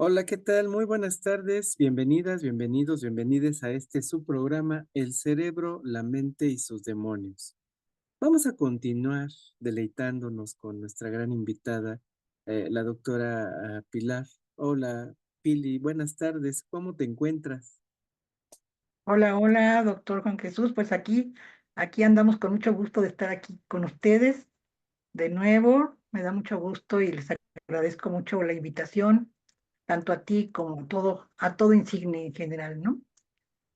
Hola, ¿qué tal? Muy buenas tardes. Bienvenidas, bienvenidos, bienvenides a este su programa, El cerebro, la mente y sus demonios. Vamos a continuar deleitándonos con nuestra gran invitada, la doctora Pilar. Hola, Pili, buenas tardes. ¿Cómo te encuentras? Hola, hola, doctor Juan Jesús. Pues aquí andamos con mucho gusto de estar aquí con ustedes de nuevo. Me da mucho gusto y les agradezco mucho la invitación, tanto a ti como a todo Insigne en general, ¿no?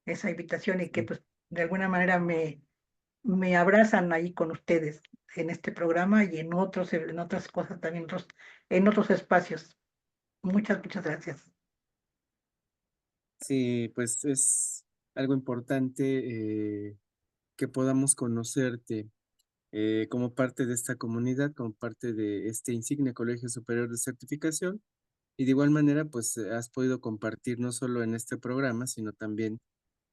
Esa invitación y que Sí. pues de alguna manera me abrazan ahí con ustedes en este programa y en otras cosas también, en otros espacios. Muchas gracias. Sí, pues es algo importante que podamos conocerte como parte de esta comunidad, como parte de este insigne Colegio Superior de Certificación. Y de igual manera, pues, has podido compartir no solo en este programa, sino también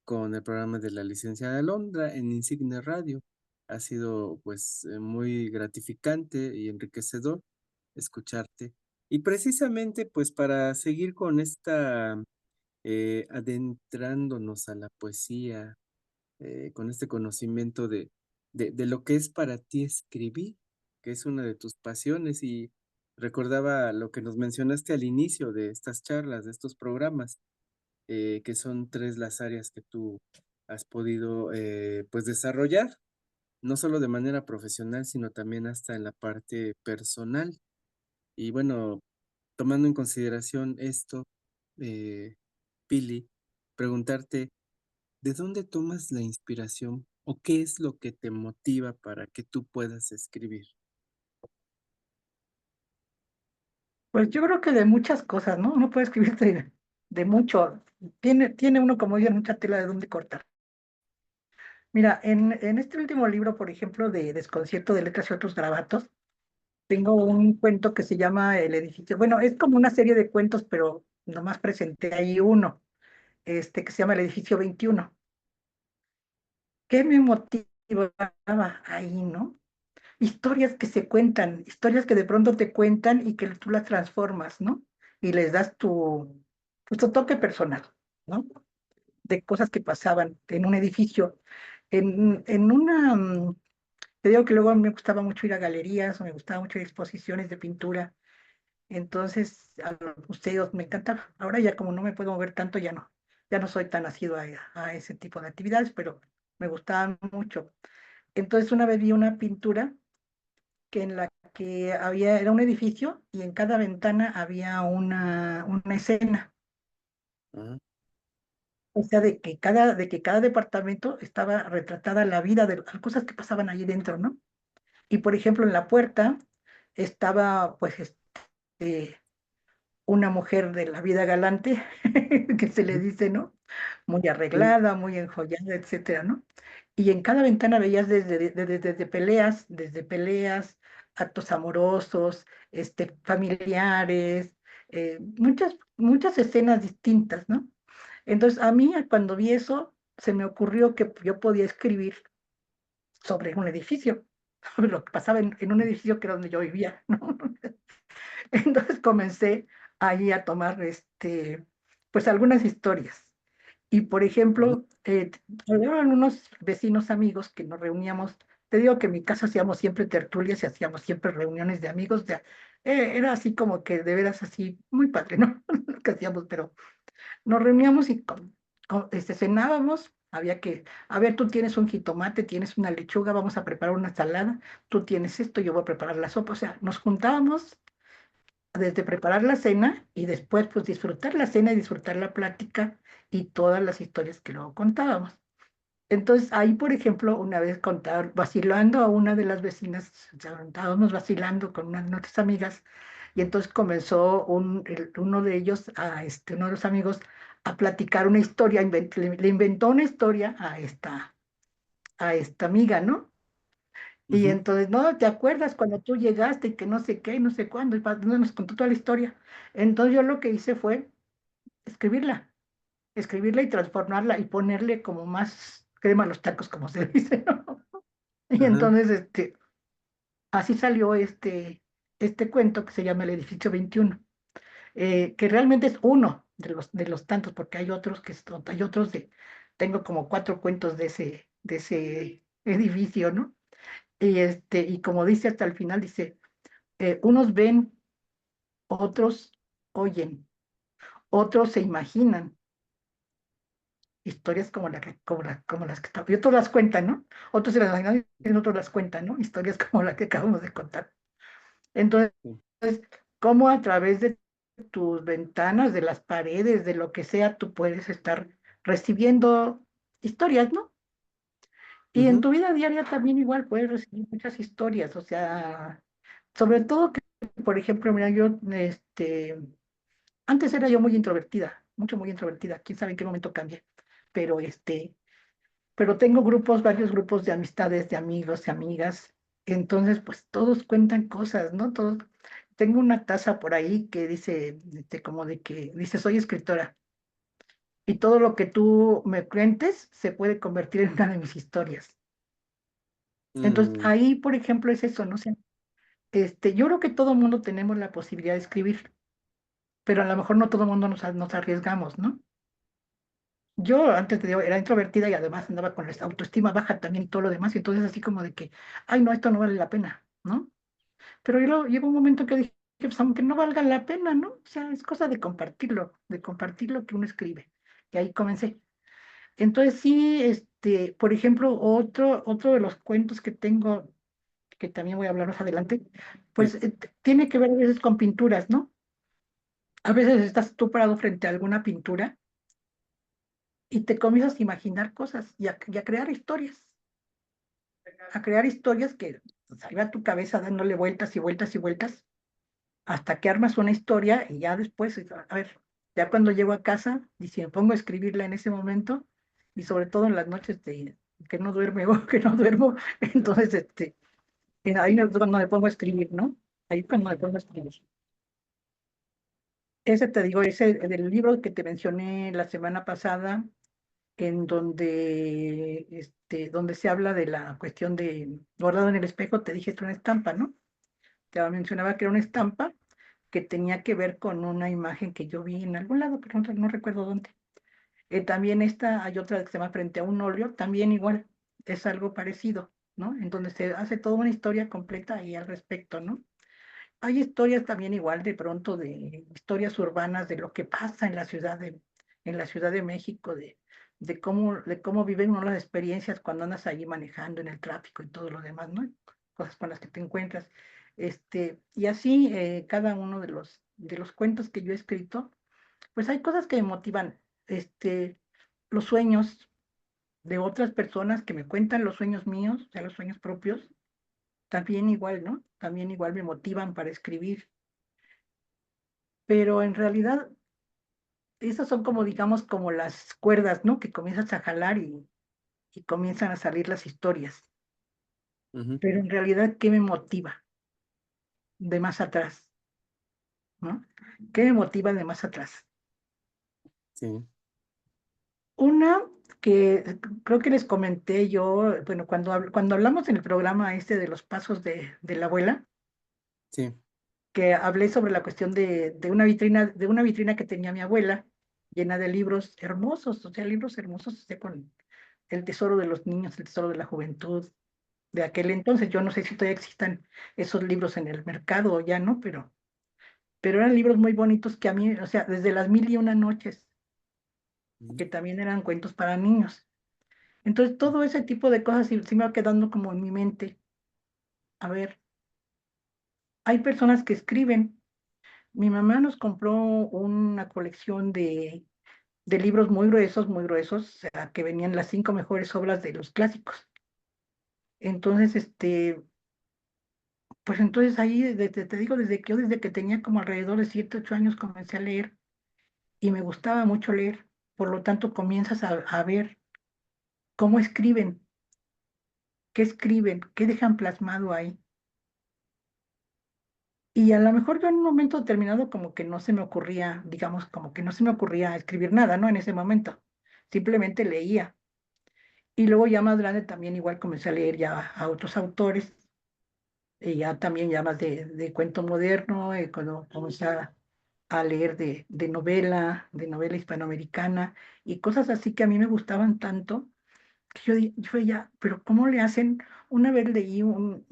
con el programa de la licenciada Alondra en Insigne Radio. Ha sido, pues, muy gratificante y enriquecedor escucharte. Y precisamente, pues, para seguir con esta, adentrándonos a la poesía, con este conocimiento de lo que es para ti escribir, que es una de tus pasiones, y recordaba lo que nos mencionaste al inicio de estas charlas, de estos programas, que son 3 las áreas que tú has podido, pues, desarrollar, no solo de manera profesional, sino también hasta en la parte personal. Y bueno, tomando en consideración esto, Pili, preguntarte, ¿de dónde tomas la inspiración o qué es lo que te motiva para que tú puedas escribir? Pues yo creo que de muchas cosas, ¿no? Uno puede escribir de mucho. Tiene uno, como dicen, mucha tela de dónde cortar. Mira, en este último libro, por ejemplo, de Desconcierto de Letras y otros garabatos, tengo un cuento que se llama El edificio. Bueno, es como una serie de cuentos, pero nomás presenté ahí uno, que se llama El edificio 21. ¿Qué me motivaba ahí, no? Historias que se cuentan, historias que de pronto te cuentan y que tú las transformas, ¿no? Y les das pues, tu toque personal, ¿no? De cosas que pasaban en un edificio. En una, te digo que luego a mí me gustaba mucho ir a galerías, o me gustaba mucho ir a exposiciones de pintura, entonces a los museos me encantaba. Ahora ya como no me puedo mover tanto, ya no soy tan asiduo a ese tipo de actividades, pero me gustaban mucho. Entonces una vez vi una pintura que en la que era un edificio y en cada ventana había una escena. Ah, O sea, de que cada departamento estaba retratada la vida de las cosas que pasaban allí dentro, ¿no? Y por ejemplo, en la puerta estaba, pues, una mujer de la vida galante, que se le ujú, dice, ¿no? Muy sí, arreglada, muy enjollada, etcétera, ¿no? Y en cada ventana veías desde peleas, actos amorosos, familiares, muchas escenas distintas, ¿no? Entonces, a mí, cuando vi eso, se me ocurrió que yo podía escribir sobre un edificio, sobre lo que pasaba en un edificio que era donde yo vivía, ¿no? Entonces comencé ahí a tomar, pues algunas historias. Y por ujú, ejemplo, hablaban unos vecinos amigos que nos reuníamos. Te digo que en mi casa hacíamos siempre tertulias y hacíamos siempre reuniones de amigos. Era así como que de veras así, muy padre, ¿no? Lo que hacíamos, pero nos reuníamos y cenábamos. Había que, a ver, tú tienes un jitomate, tienes una lechuga, vamos a preparar una ensalada, tú tienes esto, yo voy a preparar la sopa. O sea, nos juntábamos desde preparar la cena y después pues disfrutar la cena y disfrutar la plática y todas las historias que luego contábamos. Entonces ahí, por ejemplo, una vez contaban, vacilando a una de las vecinas, o sea, estábamos vacilando con unas nuestras amigas y entonces comenzó uno de ellos, uno de los amigos, a platicar una historia, le inventó una historia a esta amiga, ¿no? Y ujú, entonces, no, ¿te acuerdas cuando tú llegaste y que no sé qué y no sé cuándo? No nos contó toda la historia. Entonces yo lo que hice fue escribirla, escribirla y transformarla y ponerle como más crema a los tacos, como se dice, ¿no? Y ajá, entonces, así salió este cuento que se llama El Edificio 21. que realmente es uno de los tantos, porque hay otros tengo como cuatro cuentos de ese edificio, ¿no? Y como dice hasta el final, dice, unos ven, otros oyen, otros se imaginan historias como las que estamos, y otros las cuentan, ¿no? Otros se las imaginan y otros las cuentan, ¿no? Historias como la que acabamos de contar. Entonces, Sí. cómo a través de tus ventanas, de las paredes, de lo que sea, tú puedes estar recibiendo historias, ¿no? Y en Ujú, tu vida diaria también igual puedes recibir muchas historias, o sea, sobre todo que, por ejemplo, mira, antes era yo muy introvertida, muy introvertida, quién sabe en qué momento cambié, pero pero tengo varios grupos de amistades, de amigos y amigas, entonces pues todos cuentan cosas, ¿no? Todos, tengo una taza por ahí que dice, como de que dice, soy escritora, y todo lo que tú me cuentes se puede convertir en una de mis historias. Entonces mm, ahí, por ejemplo, es eso, ¿no? O sea, yo creo que todo mundo tenemos la posibilidad de escribir, pero a lo mejor no todo mundo nos arriesgamos, ¿no? Yo antes te digo, era introvertida y además andaba con la autoestima baja también y todo lo demás, y entonces así como de que, ay, no, esto no vale la pena, ¿no? Pero llegó un momento que dije, pues aunque no valga la pena, ¿no? O sea, es cosa de compartir lo que uno escribe. Y ahí comencé. Entonces sí, por ejemplo, otro de los cuentos que tengo, que también voy a hablar más adelante, pues sí. tiene que ver a veces con pinturas, ¿no? A veces estás tú parado frente a alguna pintura y te comienzas a imaginar cosas y a crear historias. A crear historias que salga a tu cabeza dándole vueltas y vueltas y vueltas hasta que armas una historia y ya después, a ver, ya cuando llego a casa y si me pongo a escribirla en ese momento y sobre todo en las noches de que no duerme o que no duermo, entonces ahí es cuando me pongo a escribir, ¿no? Ahí es cuando me pongo a escribir. Ese te digo, ese del libro que te mencioné la semana pasada, en donde, donde se habla de la cuestión de guardado en el espejo, te dije, es una estampa, ¿no? Te mencionaba que era una estampa que tenía que ver con una imagen que yo vi en algún lado, pero no recuerdo dónde. También hay otra que se llama Frente a un óleo, también igual, es algo parecido, ¿no? En donde se hace toda una historia completa ahí al respecto, ¿no? Hay historias también igual de pronto de historias urbanas de lo que pasa en la Ciudad de México, de cómo viven uno las experiencias cuando andas allí manejando en el tráfico y todo lo demás, ¿no? Cosas con las que te encuentras. Y así, cada uno de los cuentos que yo he escrito, pues hay cosas que me motivan, los sueños de otras personas que me cuentan los sueños míos, o sea, los sueños propios, también igual, ¿no? También igual me motivan para escribir, pero en realidad esas son como, digamos, como las cuerdas, ¿no? Que comienzas a jalar y comienzan a salir las historias. Ujú, Pero en realidad, ¿qué me motiva de más atrás? ¿No? ¿Qué me motiva de más atrás? sí, Una que creo que les comenté yo, bueno, cuando hablamos en el programa de los pasos de la abuela, sí. que hablé sobre la cuestión de una vitrina que tenía mi abuela, llena de libros hermosos, o sea, libros hermosos, o sea, con el tesoro de los niños, el tesoro de la juventud de aquel entonces. Yo no sé si todavía existan esos libros en el mercado o ya no, pero eran libros muy bonitos que a mí, o sea, desde las mil y una noches, Ujú, que también eran cuentos para niños. Entonces, todo ese tipo de cosas sí me va quedando como en mi mente. A ver, hay personas que escriben. Mi mamá nos compró una colección de libros muy gruesos, o sea, que venían las cinco mejores obras de los clásicos. Entonces, pues entonces ahí, te digo, desde que tenía como alrededor de 7, 8 años comencé a leer y me gustaba mucho leer. Por lo tanto, comienzas a ver cómo escriben, qué dejan plasmado ahí. Y a lo mejor yo en un momento determinado como que no se me ocurría, digamos, como que no se me ocurría escribir nada, ¿no? En ese momento. Simplemente leía. Y luego ya más grande también igual comencé a leer ya a otros autores, y ya también ya más de cuento moderno, cuando comencé a leer de novela hispanoamericana y cosas así que a mí me gustaban tanto que yo ya, pero ¿cómo le hacen? Una vez leí un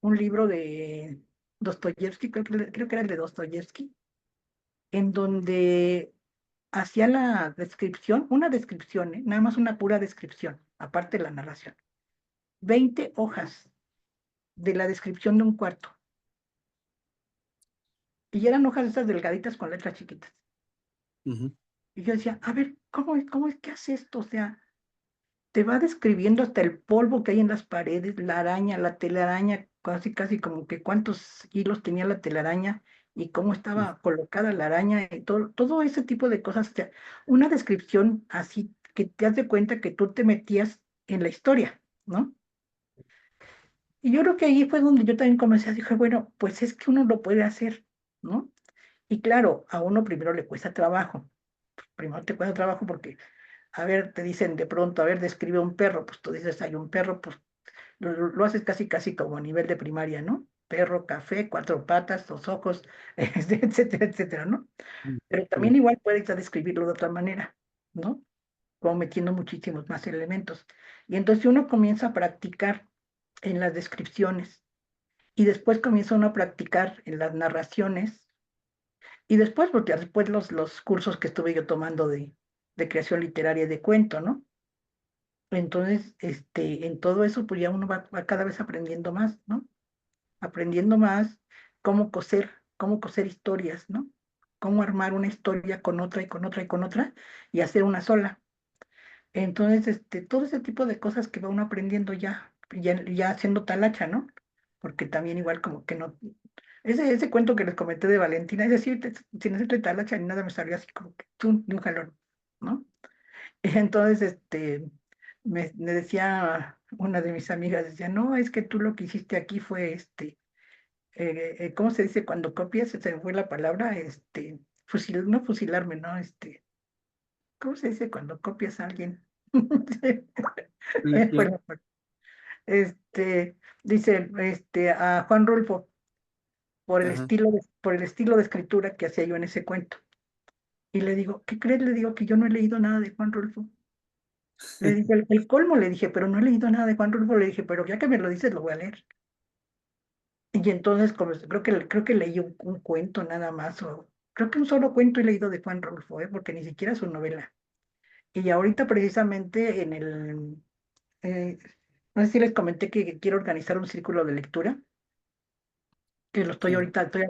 libro de Dostoyevsky, creo que era el de Dostoyevsky, en donde hacía la descripción, una descripción, nada más una pura descripción, aparte de la narración. 20 hojas de la descripción de un cuarto. Y eran hojas esas delgaditas con letras chiquitas. Ujú. Y yo decía, a ver, cómo es que hace esto? O sea, te va describiendo hasta el polvo que hay en las paredes, la araña, la telaraña, casi, casi como que cuántos hilos tenía la telaraña y cómo Mm. estaba colocada la araña y todo ese tipo de cosas. O sea, una descripción así que te das de cuenta que tú te metías en la historia, ¿no? Y yo creo que ahí fue donde yo también comencé a decir, bueno, pues es que uno lo puede hacer, ¿no? Y claro, a uno primero le cuesta trabajo. Primero te cuesta trabajo porque, a ver, te dicen de pronto, a ver, describe un perro, pues tú dices, hay un perro, pues lo haces casi, casi como a nivel de primaria, ¿no? Perro, café, cuatro patas, dos ojos, etcétera, etcétera, ¿no? Mm. Pero también Sí. igual puedes ya describirlo de otra manera, ¿no? Como metiendo muchísimos más elementos. Y entonces uno comienza a practicar en las descripciones y después comienza uno a practicar en las narraciones y después, porque después los cursos que estuve yo tomando de creación literaria y de cuento, ¿no? Entonces, en todo eso, pues ya uno va cada vez aprendiendo más, ¿no? Aprendiendo más cómo coser historias, ¿no? Cómo armar una historia con otra y con otra y con otra y hacer una sola. Entonces, todo ese tipo de cosas que va uno aprendiendo ya haciendo talacha, ¿no? Porque también igual como que no, ese cuento que les comenté de Valentina, es decir, sin hacerle talacha ni nada me salió así como que de un jalón, ¿no? Entonces, me decía una de mis amigas, decía, no, es que tú lo que hiciste aquí fue, ¿cómo se dice cuando copias? Se me fue la palabra, no fusilarme, ¿no? ¿Cómo se dice cuando copias a alguien? Plagiar. Bueno, este, dice, a Juan Rulfo, Ajá. por el estilo de escritura que hacía yo en ese cuento. Y le digo, ¿qué crees? Le digo que yo no he leído nada de Juan Rulfo. Le dije, el colmo, le dije, pero no he leído nada de Juan Rulfo. Le dije, pero ya que me lo dices, lo voy a leer. Y entonces, creo que leí un cuento nada más, o creo que un solo cuento he leído de Juan Rulfo, porque ni siquiera es su novela. Y ahorita precisamente eh, no sé si les comenté que quiero organizar un círculo de lectura, que lo Sí. estoy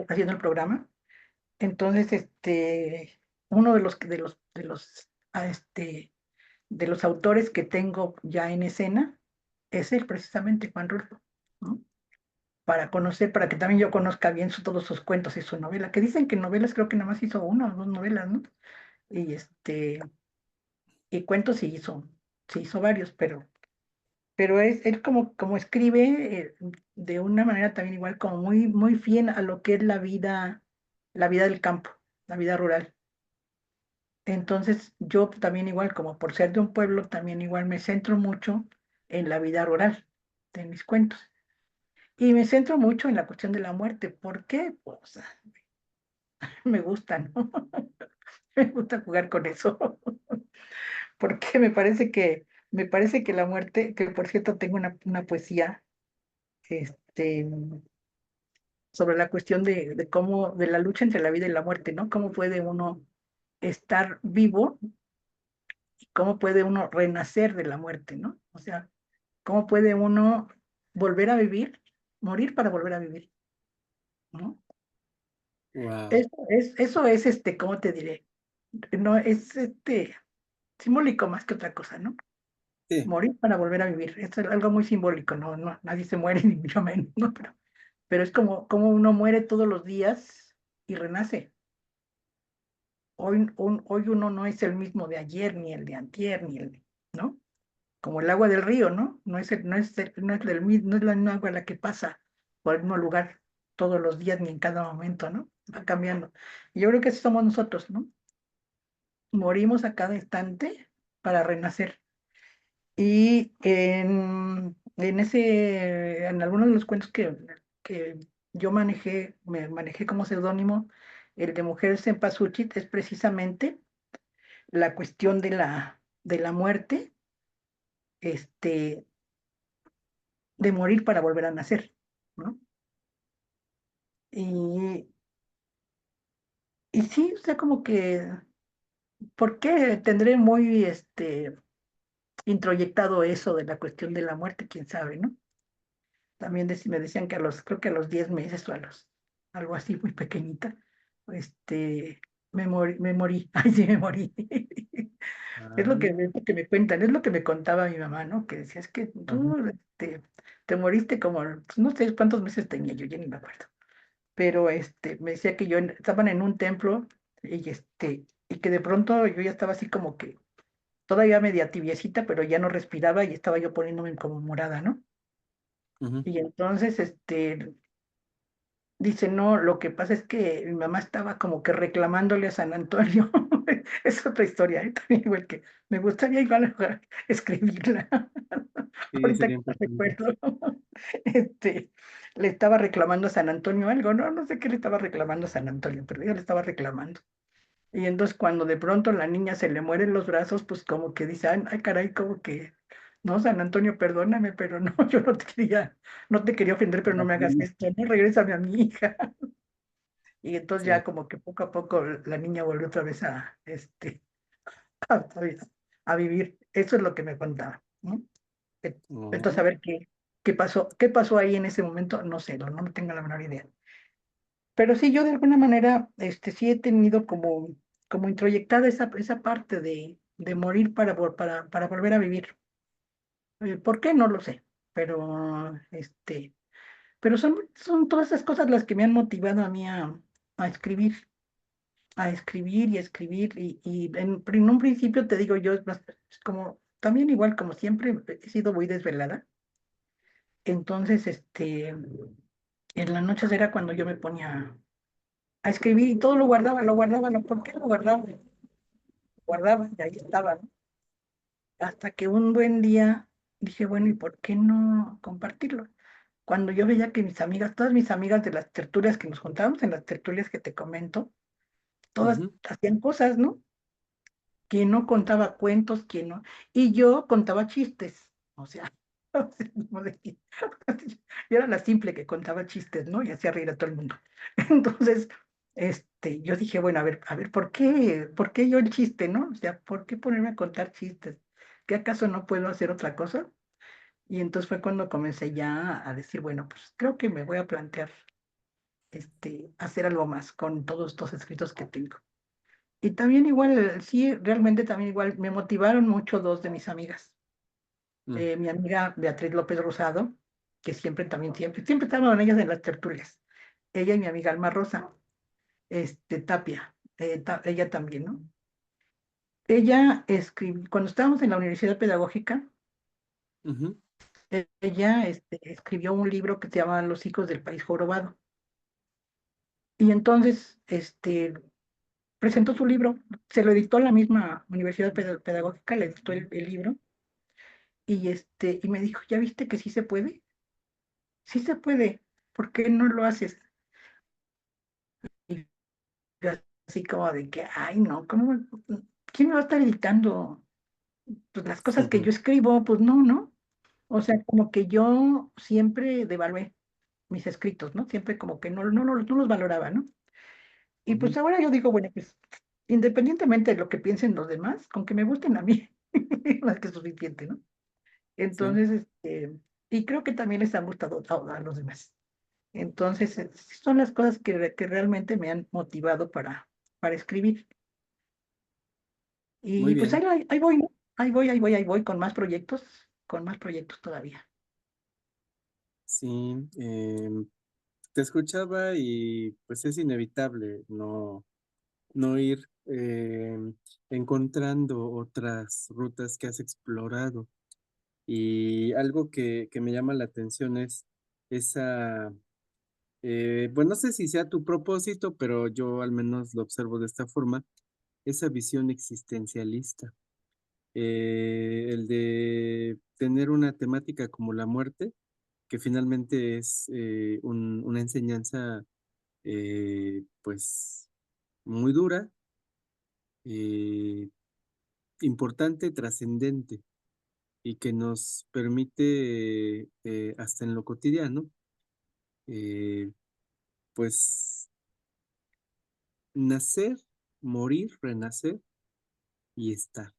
haciendo el programa. Entonces, uno de los autores que tengo ya en escena es él, precisamente Juan Rulfo, ¿no? Para conocer, para que también yo conozca bien todos sus cuentos y su novela, que dicen que novelas creo que nada más hizo una o dos novelas, ¿no? Y y cuentos sí hizo varios, pero él como escribe de una manera también igual como muy, muy fiel a lo que es la vida del campo, la vida rural. Entonces yo también igual, como por ser de un pueblo, también igual me centro mucho en la vida rural de mis cuentos. Y me centro mucho en la cuestión de la muerte. ¿Por qué? Pues me gusta, ¿no? Me gusta jugar con eso. Porque me parece que la muerte, que por cierto tengo una poesía, este, sobre la cuestión de la lucha entre la vida y la muerte, ¿no? Cómo puede uno estar vivo y cómo puede uno renacer de la muerte, ¿no? O sea, cómo puede uno volver a vivir, morir para volver a vivir, ¿no? Wow. Eso es, ¿cómo te diré? No, es simbólico más que otra cosa, ¿no? Sí. Morir para volver a vivir. Esto es algo muy simbólico, no, no, nadie se muere ni mucho menos, ¿no? Pero es como uno muere todos los días y renace. Hoy uno no es el mismo de ayer, ni el de antier, ¿no? Como el agua del río, ¿no? No es la misma agua la que pasa por el mismo lugar todos los días ni en cada momento, ¿no? Va cambiando. Y yo creo que eso somos nosotros, ¿no? Morimos a cada instante para renacer. Y en algunos de los cuentos que yo me manejé como seudónimo, el de Mujer Cempasúchil, es precisamente la cuestión de la muerte, este, de morir para volver a nacer, ¿no? Y, y sí, o sea, como que, ¿por qué tendré muy, introyectado eso de la cuestión de la muerte? ¿Quién sabe, no? También me decían que creo que a los 10 meses o algo así muy pequeñita, me morí, ay sí me morí. Ah, Es lo que me cuentan, es lo que me contaba mi mamá, ¿no? Que decía, es que ajá, tú, te moriste como, pues, no sé cuántos meses tenía yo, ya ni me acuerdo. Pero, me decía que estaban en un templo y que de pronto yo ya estaba así como que todavía media tibiecita, pero ya no respiraba y estaba yo poniéndome como morada, ¿no? ujú, Y entonces, dice, no, lo que pasa es que mi mamá estaba como que reclamándole a San Antonio. Es otra historia, ¿eh? También igual que me gustaría igual escribirla. sí, Ahorita sería que me importante. recuerdo, este, le estaba reclamando a San Antonio algo, no, no sé qué le estaba reclamando a San Antonio, pero ella le estaba reclamando. Y entonces cuando de pronto la niña se le mueren los brazos, pues como que dice, ay, ay, caray, como que, no, San Antonio, perdóname, pero no, yo no te quería ofender, pero no me hagas esto, no, regrésame a mi hija. Y entonces Sí. ya como que poco a poco la niña volvió otra vez a, a vivir. Eso es lo que me contaba, ¿no? Entonces, a Oh, ver qué pasó ahí en ese momento, no sé, no tengo la menor idea. Pero sí, yo de alguna manera, sí he tenido como introyectada esa parte de morir para volver a vivir. ¿Por qué? No lo sé, pero, pero son todas esas cosas las que me han motivado a mí a escribir, a escribir y a escribir. Pero en un principio te digo yo, es como, también igual como siempre, he sido muy desvelada. Entonces, en las noches era cuando yo me ponía a escribir y todo lo guardaba, ¿no? ¿Por qué lo guardaba? Lo guardaba y ahí estaba, ¿no? Hasta que un buen día dije, bueno, ¿y por qué no compartirlo? Cuando yo veía que todas mis amigas de las tertulias que nos juntábamos en las tertulias que te comento, todas ujú, hacían cosas, ¿no? Quien no contaba cuentos, quien no. Y yo contaba chistes, o sea, o sea, como de que- yo era la simple que contaba chistes, ¿no? Y hacía reír a todo el mundo. Entonces, yo dije, bueno, a ver, por qué yo el chiste, ¿no? O sea, ¿por qué ponerme a contar chistes? ¿Qué acaso no puedo hacer otra cosa? Y entonces fue cuando comencé ya a decir, bueno, pues creo que me voy a plantear, hacer algo más con todos estos escritos que tengo. Y también igual, sí, realmente también igual me motivaron mucho dos de mis amigas. mm, Mi amiga Beatriz López Rosado, que siempre estaban ellas en las tertulias. Ella y mi amiga Alma Rosa, Tapia, ella también, ¿no? Ella escribió, cuando estábamos en la Universidad Pedagógica, ujú, ella escribió un libro que se llama Los hijos del país jorobado. Y entonces, presentó su libro, se lo editó la misma Universidad Pedagógica, le editó el libro. Y me dijo, ¿ya viste que sí se puede? Sí se puede, ¿por qué no lo haces? Y yo así como de que, ay, no, ¿quién me va a estar editando? Pues las cosas que yo ujú, escribo, pues no, ¿no? O sea, como que yo siempre devalué mis escritos, ¿no? Siempre como que no los valoraba, ¿no? Y pues ujú, ahora yo digo, bueno, pues independientemente de lo que piensen los demás, con que me gusten a mí, más que suficiente, ¿no? sí, Entonces, y creo que también les han gustado a los demás. Entonces, sí son las cosas que realmente me han motivado para escribir. muy Y pues bien. ahí voy, ¿no? Ahí voy con más proyectos todavía. Sí, te escuchaba y pues es inevitable no ir encontrando otras rutas que has explorado. Y algo que me llama la atención es esa, pues no sé si sea tu propósito, pero yo al menos lo observo de esta forma, esa visión existencialista, el de tener una temática como la muerte que finalmente es una enseñanza pues muy dura, eh, importante, trascendente y que nos permite hasta en lo cotidiano, eh, pues nacer, morir, renacer y estar.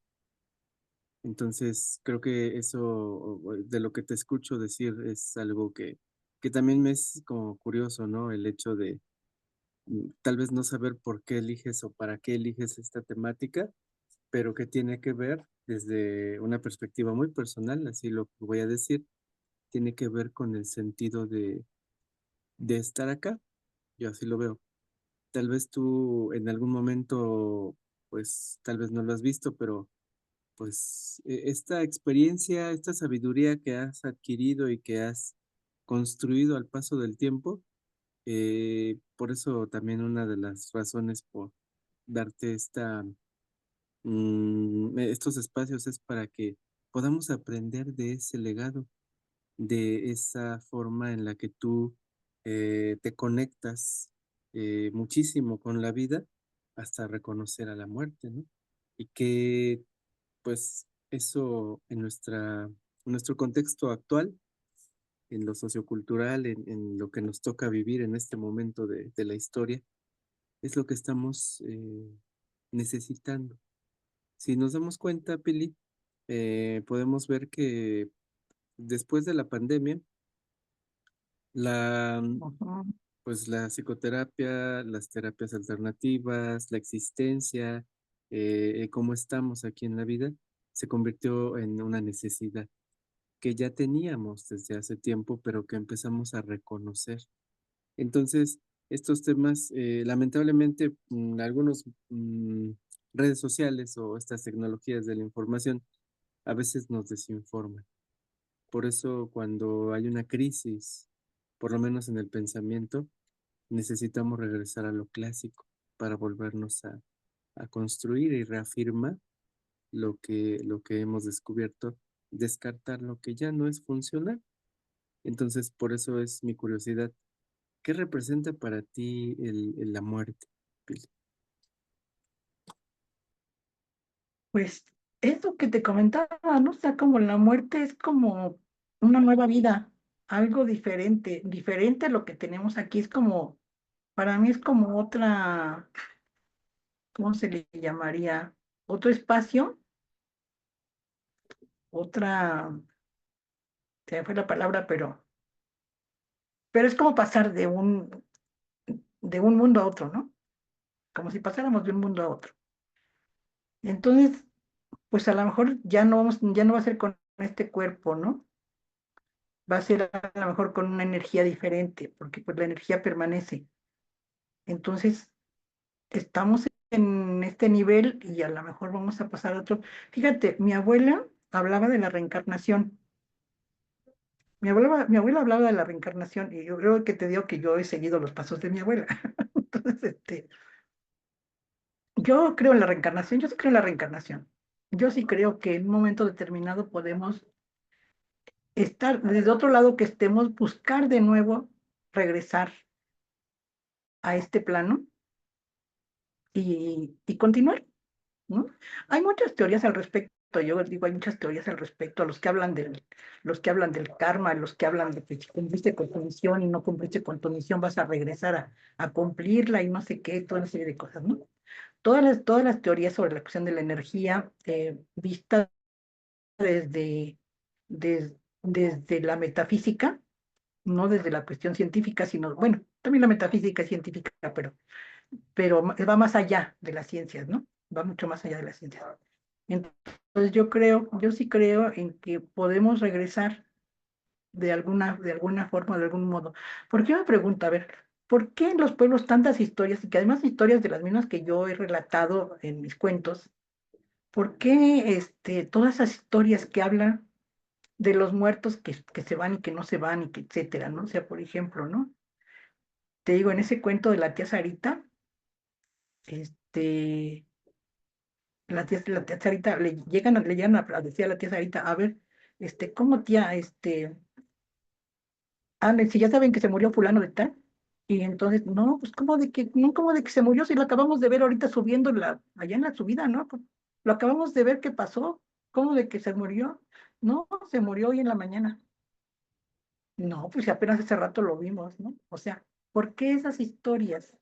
Entonces, creo que eso, de lo que te escucho decir, es algo que también me es como curioso, ¿no? El hecho de tal vez no saber por qué eliges o para qué eliges esta temática, pero que tiene que ver desde una perspectiva muy personal, así lo voy a decir, tiene que ver con el sentido de estar acá. Yo así lo veo. Tal vez tú en algún momento, pues tal vez no lo has visto, pero pues, esta experiencia, esta sabiduría que has adquirido y que has construido al paso del tiempo, por eso también una de las razones por darte estos espacios es para que podamos aprender de ese legado, de esa forma en la que tú, te conectas, muchísimo con la vida hasta reconocer a la muerte, ¿no? Y que pues eso en nuestro contexto actual, en lo sociocultural, en lo que nos toca vivir en este momento de la historia, es lo que estamos necesitando. Si nos damos cuenta, Pili, podemos ver que después de la pandemia, la, Ujú. pues la psicoterapia, las terapias alternativas, la existencia, cómo estamos aquí en la vida, se convirtió en una necesidad que ya teníamos desde hace tiempo, pero que empezamos a reconocer. Entonces, estos temas, lamentablemente, algunos redes sociales o estas tecnologías de la información a veces nos desinforman. Por eso, cuando hay una crisis, por lo menos en el pensamiento, necesitamos regresar a lo clásico para volvernos a construir y reafirmar lo que hemos descubierto, descartar lo que ya no es funcional. Entonces, por eso es mi curiosidad, ¿qué representa para ti la muerte, Pili? Pues eso que te comentaba, ¿no? O sea, como la muerte es como una nueva vida, algo diferente, diferente a lo que tenemos aquí. Es como, para mí es como otra, ¿cómo se le llamaría? Otro espacio, otra, se me fue la palabra, pero es como pasar de un mundo a otro, ¿no? Como si pasáramos de un mundo a otro. Entonces, pues a lo mejor ya no va a ser con este cuerpo, ¿no? Va a ser a lo mejor con una energía diferente, porque pues la energía permanece. Entonces, estamos en este nivel y a lo mejor vamos a pasar a otro. Fíjate, mi abuela hablaba de la reencarnación. Mi abuela hablaba de la reencarnación y yo creo que te digo que yo he seguido los pasos de mi abuela. Entonces, yo creo en la reencarnación, yo sí creo en la reencarnación. Yo sí creo que en un momento determinado podemos estar desde otro lado que estemos, buscar de nuevo regresar a este plano y continuar, ¿no? Hay muchas teorías al respecto. Yo digo, hay muchas teorías al respecto, los que hablan del karma, los que hablan de que si cumpliste con tu misión y no cumpliste con tu misión, vas a regresar a cumplirla y no sé qué, toda una serie de cosas, ¿no? Todas las teorías sobre la cuestión de la energía, vista desde, desde la metafísica, no desde la cuestión científica, sino, bueno, también la metafísica es científica, va más allá de las ciencias, ¿no? Va mucho más allá de las ciencias. Entonces yo sí creo en que podemos regresar de alguna forma, de algún modo. Porque yo me pregunto, a ver, ¿por qué en los pueblos tantas historias, y que además historias de las mismas que yo he relatado en mis cuentos, por qué todas esas historias que hablan de los muertos que se van y que no se van y que etcétera, ¿no? O sea, por ejemplo, ¿no? Te digo, en ese cuento de la tía Sarita, este, la tía Sarita, le llegan a decir a la tía Sarita, a ver, ¿cómo tía, Si ya saben que se murió fulano de tal, y entonces, no, pues cómo de que, no, cómo de que se murió si lo acabamos de ver ahorita subiendo allá en la subida, ¿no? Pues, lo acabamos de ver qué pasó, cómo de que se murió, no, se murió hoy en la mañana. No, pues si apenas hace rato lo vimos, ¿no? O sea, ¿por qué esas historias?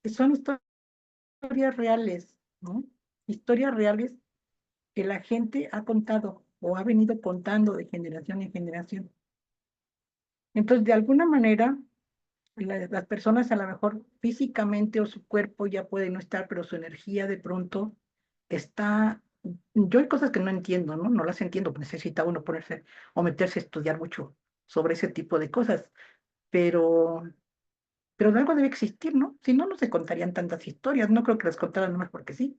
Que son historias reales, ¿no? Historias reales que la gente ha contado o ha venido contando de generación en generación. Entonces, de alguna manera, las personas a lo mejor físicamente o su cuerpo ya puede no estar, pero su energía de pronto está. Yo hay cosas que no entiendo, ¿no? No las entiendo, necesita uno ponerse o meterse a estudiar mucho sobre ese tipo de cosas, pero, pero de algo debe existir, ¿no? Si no, no se contarían tantas historias, no creo que las contaran nomás porque sí.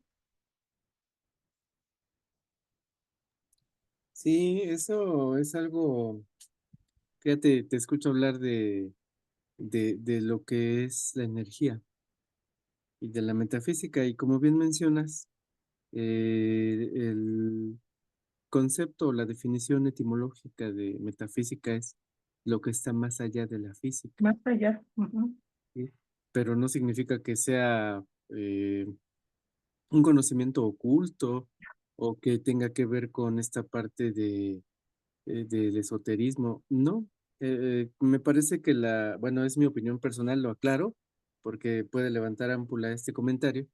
Sí, eso es algo, fíjate, te escucho hablar de lo que es la energía y de la metafísica, y como bien mencionas, el concepto o la definición etimológica de metafísica es lo que está más allá de la física, Más allá. Ujú. ¿sí? Pero no significa que sea un conocimiento oculto o que tenga que ver con esta parte del esoterismo. No, me parece que bueno, es mi opinión personal, lo aclaro, porque puede levantar ámpula este comentario,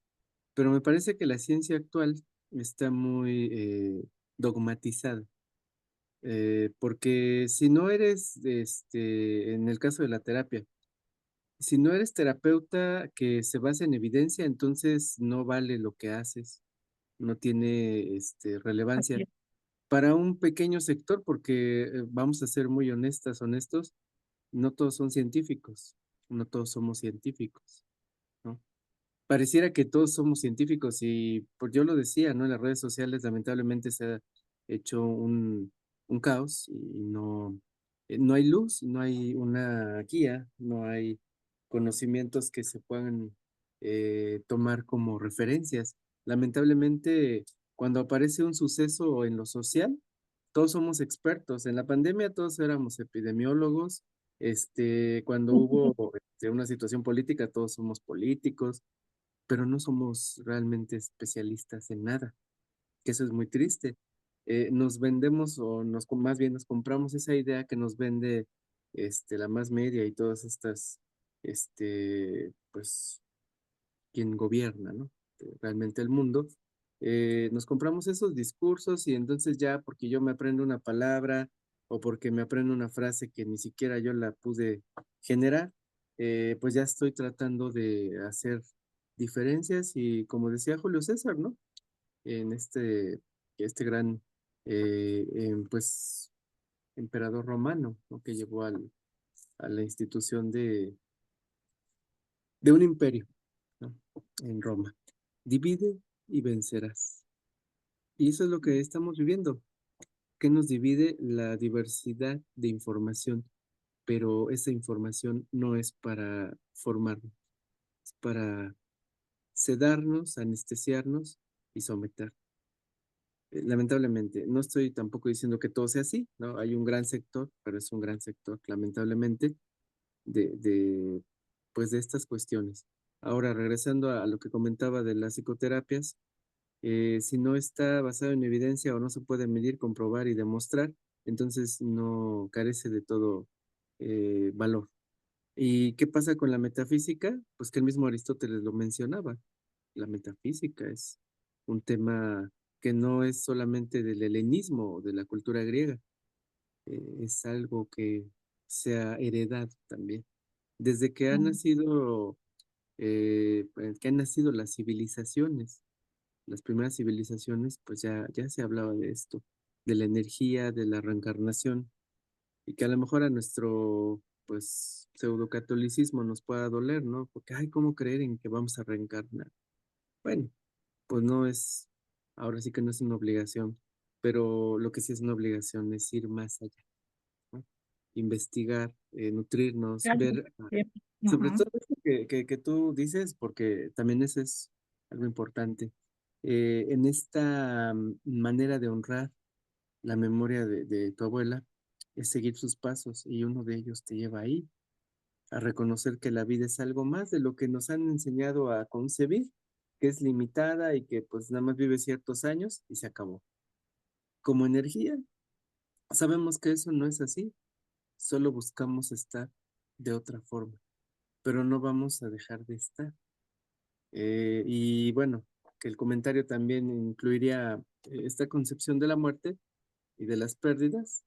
pero me parece que la ciencia actual está muy dogmatizada. Porque si no eres, en el caso de la terapia, si no eres terapeuta que se basa en evidencia, entonces no vale lo que haces, no tiene Así relevancia es. para un pequeño sector, porque vamos a ser muy honestos, no todos son científicos, no todos somos científicos, ¿no? Pareciera que todos somos científicos y pues yo lo decía, ¿no? En las redes sociales lamentablemente se ha hecho un caos y no, no hay luz, no hay una guía, no hay conocimientos que se puedan tomar como referencias. Lamentablemente, cuando aparece un suceso en lo social, todos somos expertos. En la pandemia todos éramos epidemiólogos. Cuando hubo una situación política, todos somos políticos, pero no somos realmente especialistas en nada, que eso es muy triste. Nos vendemos o más bien nos compramos esa idea que nos vende la más media y todas estas, pues, quien gobierna, ¿no? Realmente el mundo. Nos compramos esos discursos y entonces ya porque yo me aprendo una palabra o porque me aprendo una frase que ni siquiera yo la pude generar, pues ya estoy tratando de hacer diferencias y como decía Julio César, ¿no? En este gran, pues, emperador romano, ¿no? Que llevó a la institución de un imperio, ¿no? En Roma. Divide y vencerás. Y eso es lo que estamos viviendo. ¿Qué nos divide? La diversidad de información, pero esa información no es para formarnos, es para sedarnos, anestesiarnos y someter. Lamentablemente, no estoy tampoco diciendo que todo sea así, ¿no? Hay un gran sector, pero es un gran sector, lamentablemente, pues de estas cuestiones. Ahora, regresando a lo que comentaba de las psicoterapias, si no está basado en evidencia o no se puede medir, comprobar y demostrar, entonces no carece de todo valor. ¿Y qué pasa con la metafísica? Pues que el mismo Aristóteles lo mencionaba. La metafísica es un tema que no es solamente del helenismo o de la cultura griega, es algo que se ha heredado también. Desde que han Mm. nacido, pues, que han nacido las civilizaciones, las primeras civilizaciones, pues ya se hablaba de esto, de la energía, de la reencarnación, y que a lo mejor a nuestro, pues, pseudocatolicismo nos pueda doler, ¿no? Porque, ay, ¿cómo creer en que vamos a reencarnar? Bueno, pues no es, ahora sí que no es una obligación, pero lo que sí es una obligación es ir más allá, ¿no? Investigar, nutrirnos, Claro. ver, sobre Ujú. todo eso que tú dices, porque también eso es algo importante. En esta manera de honrar la memoria de tu abuela, es seguir sus pasos y uno de ellos te lleva ahí, a reconocer que la vida es algo más de lo que nos han enseñado a concebir, que es limitada y que pues nada más vive ciertos años y se acabó. Como energía, sabemos que eso no es así, solo buscamos estar de otra forma, pero no vamos a dejar de estar. Y bueno, que el comentario también incluiría esta concepción de la muerte y de las pérdidas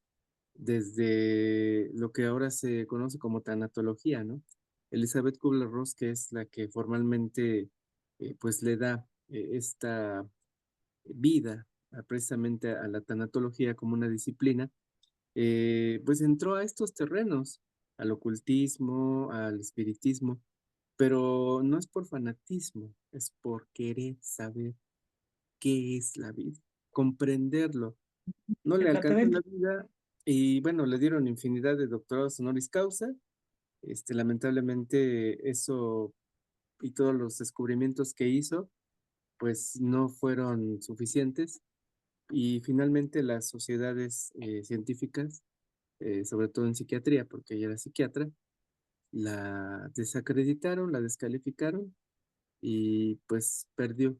desde lo que ahora se conoce como tanatología, ¿no? Elizabeth Kubler-Ross, que es la que formalmente pues le da esta vida precisamente a la tanatología como una disciplina, pues entró a estos terrenos, al ocultismo, al espiritismo, pero no es por fanatismo, es por querer saber qué es la vida, comprenderlo. No le alcanzó la Exactamente. vida y bueno, le dieron infinidad de doctorados honoris causa. Lamentablemente eso y todos los descubrimientos que hizo, pues no fueron suficientes y finalmente las sociedades científicas, sobre todo en psiquiatría, porque ella era psiquiatra, la desacreditaron, la descalificaron y pues perdió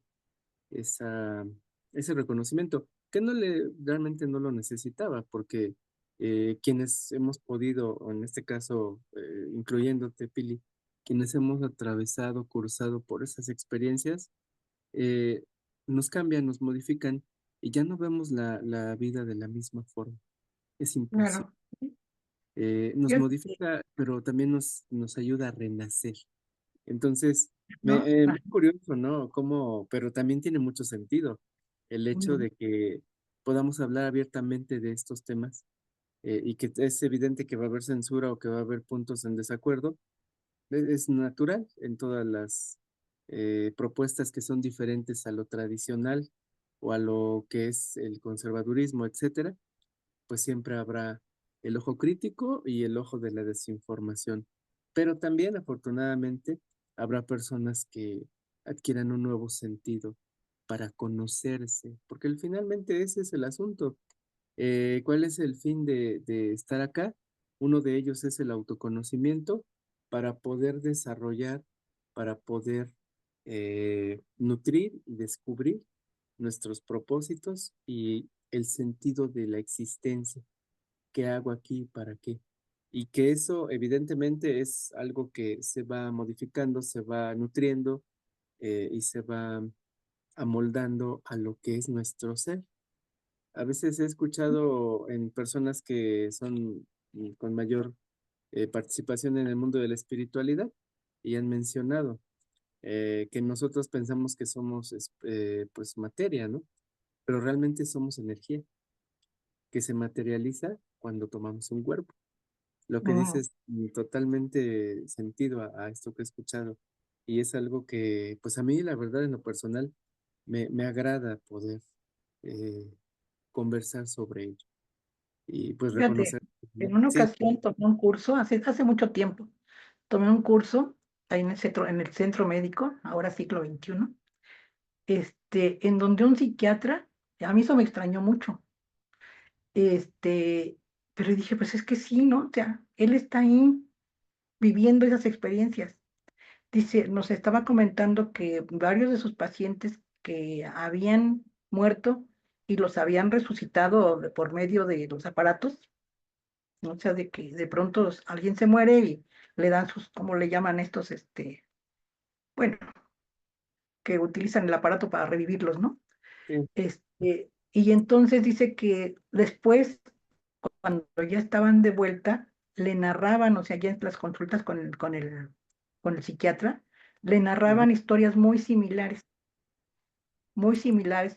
esa, ese reconocimiento, que realmente no lo necesitaba, porque quienes hemos podido, o en este caso, incluyéndote, Pili, quienes hemos atravesado, cursado por esas experiencias, eh, nos cambian, nos modifican y ya no vemos la vida de la misma forma. Es imposible. Claro. Nos Fíjate que, modifica, pero también nos ayuda a renacer. Entonces, ¿no? muy curioso, ¿no? Cómo, pero también tiene mucho sentido el hecho Mm, de que podamos hablar abiertamente de estos temas y que es evidente que va a haber censura o que va a haber puntos en desacuerdo. Es natural en todas las propuestas que son diferentes a lo tradicional o a lo que es el conservadurismo, etcétera, pues siempre habrá el ojo crítico y el ojo de la desinformación. Pero también, afortunadamente, habrá personas que adquieran un nuevo sentido para conocerse, porque finalmente ese es el asunto. ¿Cuál es el fin de estar acá? Uno de ellos es el autoconocimiento para poder desarrollar, para poder nutrir y descubrir nuestros propósitos y el sentido de la existencia. ¿Qué hago aquí? ¿Para qué? Y que eso evidentemente es algo que se va modificando, se va nutriendo y se va amoldando a lo que es nuestro ser. A veces he escuchado en personas que son con mayor participación en el mundo de la espiritualidad y han mencionado que nosotros pensamos que somos pues materia, ¿no? Pero realmente somos energía que se materializa cuando tomamos un cuerpo. Lo que mm, dices totalmente sentido a esto que he escuchado. Y es algo que, pues a mí, la verdad, en lo personal, me agrada poder eh, conversar sobre ello y pues Fíjate, reconocer, en ¿no? una Sí, ocasión tomé un curso, hace mucho tiempo, tomé un curso ahí en el centro médico, ahora siglo XXI, en donde un psiquiatra, a mí eso me extrañó mucho, este, pero dije, pues es que sí, ¿no? O sea, él está ahí viviendo esas experiencias. Dice, nos estaba comentando que varios de sus pacientes que habían muerto y los habían resucitado por medio de los aparatos, ¿no? O sea, de que de pronto alguien se muere y le dan sus, ¿cómo le llaman estos? Bueno, que utilizan el aparato para revivirlos, ¿no? sí. Y entonces dice que después, cuando ya estaban de vuelta, le narraban, o sea, ya en las consultas con el psiquiatra, le Ujú. narraban historias muy similares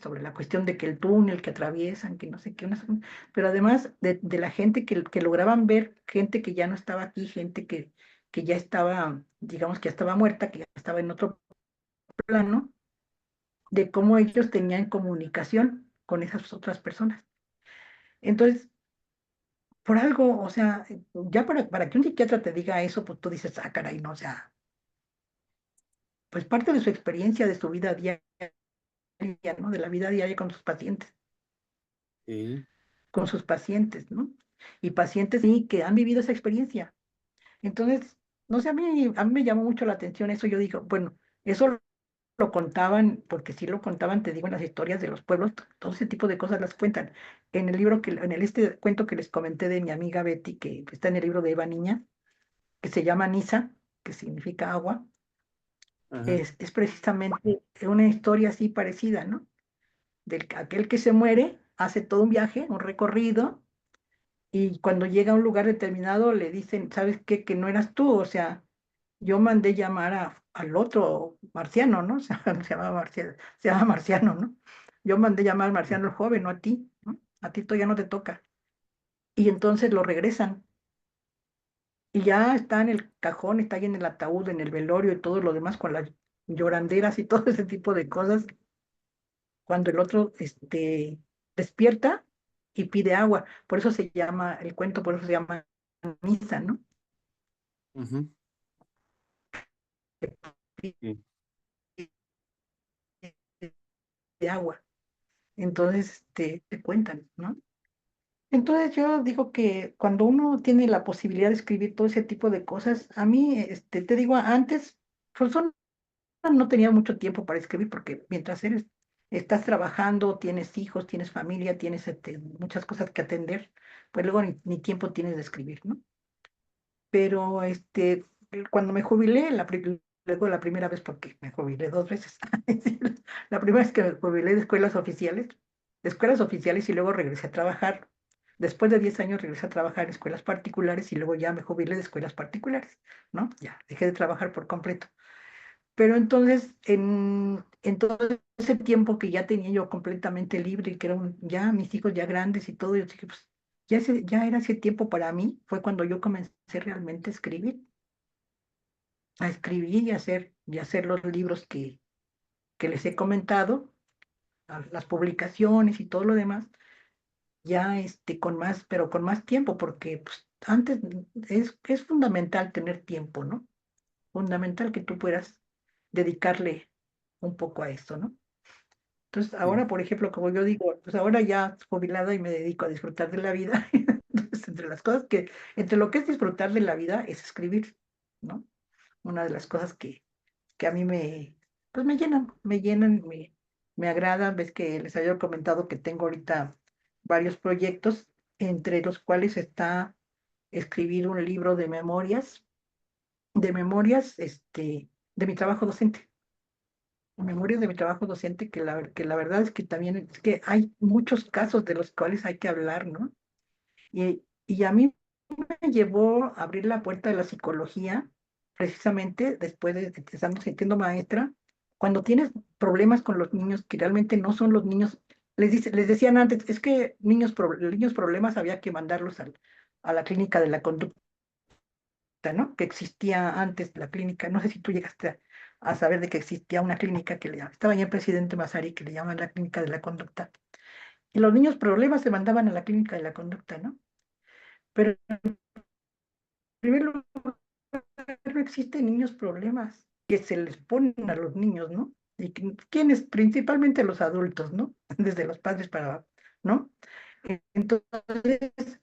sobre la cuestión de que el túnel que atraviesan, que no sé qué, pero además de la gente que lograban ver, gente que ya no estaba aquí, gente que ya estaba, digamos que ya estaba muerta, que ya estaba en otro plano, de cómo ellos tenían comunicación con esas otras personas. Entonces, por algo, o sea, ya para que un psiquiatra te diga eso, pues tú dices, ah, caray, no, o sea, pues parte de su experiencia, de su vida diaria, ¿no? De la vida diaria con sus pacientes, Sí, ¿no? y pacientes sí que han vivido esa experiencia. Entonces, no sé, a mí me llamó mucho la atención eso. Yo digo, bueno, eso lo contaban, porque sí lo contaban, te digo, en las historias de los pueblos, todo ese tipo de cosas las cuentan. En el libro en este cuento que les comenté de mi amiga Betty, que está en el libro de Eva Niña, que se llama Nisa, que significa agua, Ajá. es precisamente una historia así parecida, ¿no? Aquel que se muere hace todo un viaje, un recorrido, y cuando llega a un lugar determinado le dicen, ¿sabes qué? Que no eras tú, o sea, yo mandé llamar al otro marciano, ¿no? O sea, se llama marciano, ¿no? Yo mandé llamar al marciano el joven, no a ti, ¿no? A ti todavía no te toca. Y entonces lo regresan. Y ya está en el cajón, está ahí en el ataúd, en el velorio y todo lo demás con las lloranderas y todo ese tipo de cosas. Cuando el otro despierta y pide agua. Por eso se llama, el cuento, por eso se llama misa, ¿no? Ujú. Que Sí. pide agua. Entonces, te cuentan, ¿no? Entonces yo digo que cuando uno tiene la posibilidad de escribir todo ese tipo de cosas, a mí, te digo, antes, pues no tenía mucho tiempo para escribir porque mientras estás trabajando, tienes hijos, tienes familia, tienes muchas cosas que atender, pues luego ni tiempo tienes de escribir, ¿no? Pero cuando me jubilé, luego la primera vez, porque me jubilé dos veces, la primera vez que me jubilé de escuelas oficiales y luego regresé a trabajar. Después de 10 años regresé a trabajar en escuelas particulares y luego ya me jubilé de escuelas particulares, ¿no? Ya dejé de trabajar por completo. Pero entonces, en todo ese tiempo que ya tenía yo completamente libre y que eran ya mis hijos ya grandes y todo, yo dije, pues ya era ese tiempo para mí, fue cuando yo comencé realmente a escribir y hacer los libros que les he comentado, las publicaciones y todo lo demás, ya pero con más tiempo, porque pues, antes es fundamental tener tiempo, ¿no? Fundamental que tú puedas dedicarle un poco a esto, ¿no? Entonces, Sí. ahora, por ejemplo, como yo digo, pues ahora ya jubilada y me dedico a disfrutar de la vida. Entonces, entre lo que es disfrutar de la vida es escribir, ¿no? Una de las cosas que a mí pues me llenan, me agradan. Ves que les había comentado que tengo ahorita varios proyectos, entre los cuales está escribir un libro de memorias, de mi trabajo docente. Memorias de mi trabajo docente, que la verdad es que también es que hay muchos casos de los cuales hay que hablar, ¿no? Y a mí me llevó a abrir la puerta de la psicología, precisamente después de estando siendo maestra, cuando tienes problemas con los niños que realmente no son los niños, les decían antes, es que niños problemas había que mandarlos a la clínica de la conducta, ¿no? Que existía antes la clínica. No sé si tú llegaste a saber de que existía una clínica estaba ya el presidente Mazari, que le llaman la clínica de la conducta. Y los niños problemas se mandaban a la clínica de la conducta, ¿no? Pero en primer lugar, no existen niños problemas que se les ponen a los niños, ¿no? Y quienes, principalmente los adultos, ¿no? Desde los padres para abajo, ¿no? Entonces,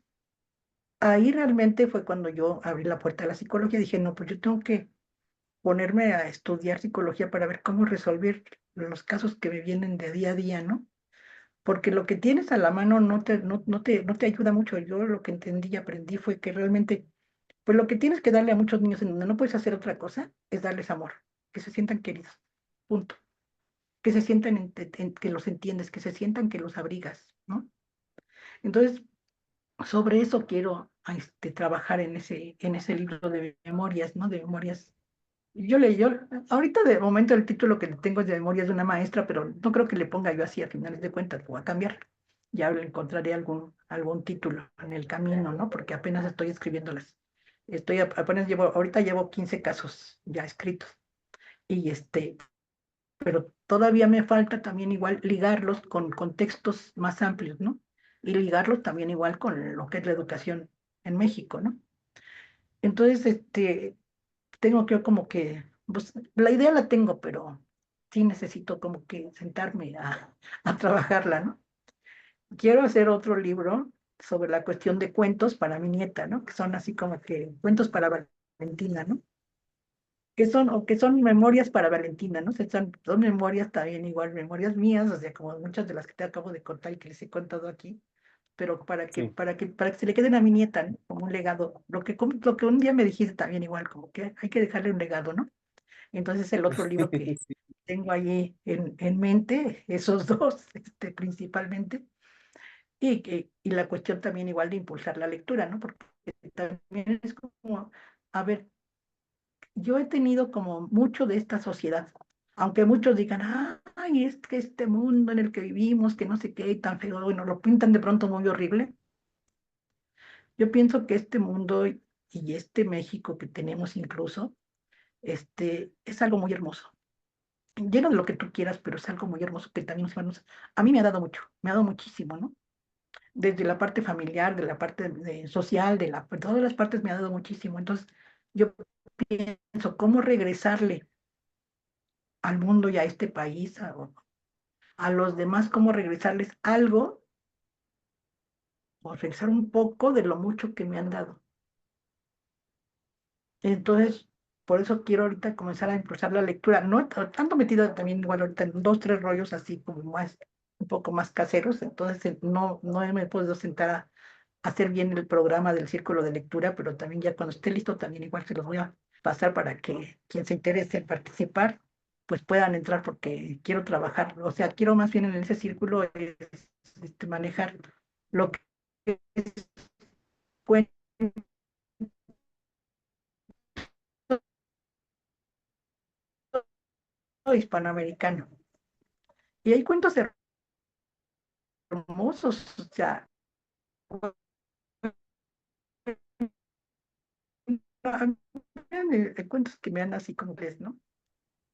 ahí realmente fue cuando yo abrí la puerta a la psicología. Dije, no, pues yo tengo que ponerme a estudiar psicología para ver cómo resolver los casos que me vienen de día a día, ¿no? Porque lo que tienes a la mano no te ayuda mucho. Yo lo que entendí y aprendí fue que realmente, pues lo que tienes que darle a muchos niños en donde no puedes hacer otra cosa es darles amor, que se sientan queridos, punto. Que se sientan que los entiendes, que se sientan que los abrigas, ¿no? Entonces, sobre eso quiero trabajar en ese libro de memorias, ¿no? De memorias. Ahorita de momento el título que le tengo es de memorias de una maestra, pero no creo que le ponga yo así a finales de cuentas, voy a cambiar. Ya le encontraré algún título en el camino, ¿no? Porque apenas estoy escribiéndolas. Ahorita llevo 15 casos ya escritos. Y pero todavía me falta también igual ligarlos con contextos más amplios, ¿no? Y ligarlos también igual con lo que es la educación en México, ¿no? Entonces, tengo que como que, pues la idea la tengo, pero sí necesito como que sentarme a trabajarla, ¿no? Quiero hacer otro libro, sobre la cuestión de cuentos para mi nieta, ¿no? Que son así como que cuentos para Valentina, ¿no? Que son memorias para Valentina, ¿no? O sea, son memorias también igual, memorias mías, o sea, como muchas de las que te acabo de contar y que les he contado aquí, pero Sí. para que se le queden a mi nieta, ¿no? Como un legado. Lo que un día me dijiste también igual, como que hay que dejarle un legado, ¿no? Entonces el otro libro que Sí, tengo ahí en mente, esos dos, principalmente, y la cuestión también igual de impulsar la lectura, ¿no? Porque también es como, a ver, yo he tenido como mucho de esta sociedad, aunque muchos digan, ay, es que este mundo en el que vivimos, que no sé qué, y tan feo, bueno, lo pintan de pronto muy horrible. Yo pienso que este mundo y este México que tenemos incluso, es algo muy hermoso. Lleno de lo que tú quieras, pero es algo muy hermoso que también a mí me ha dado mucho, me ha dado muchísimo, ¿no? Desde la parte familiar, de la parte social, de todas las partes me ha dado muchísimo. Entonces, yo pienso, ¿cómo regresarle al mundo y a este país, a los demás, cómo regresarles algo o regresar un poco de lo mucho que me han dado? Entonces, por eso quiero ahorita comenzar a impulsar la lectura. No tanto metida también igual ahorita en dos, tres rollos así como más, un poco más caseros. Entonces, no me he podido sentar a hacer bien el programa del círculo de lectura, pero también ya cuando esté listo, también igual se los voy a pasar para que quien se interese en participar, pues puedan entrar porque quiero trabajar. O sea, quiero más bien en ese círculo manejar lo que es cuento hispanoamericano. Y hay cuentos hermosos, o sea, de cuentos que me dan así como que es, ¿no?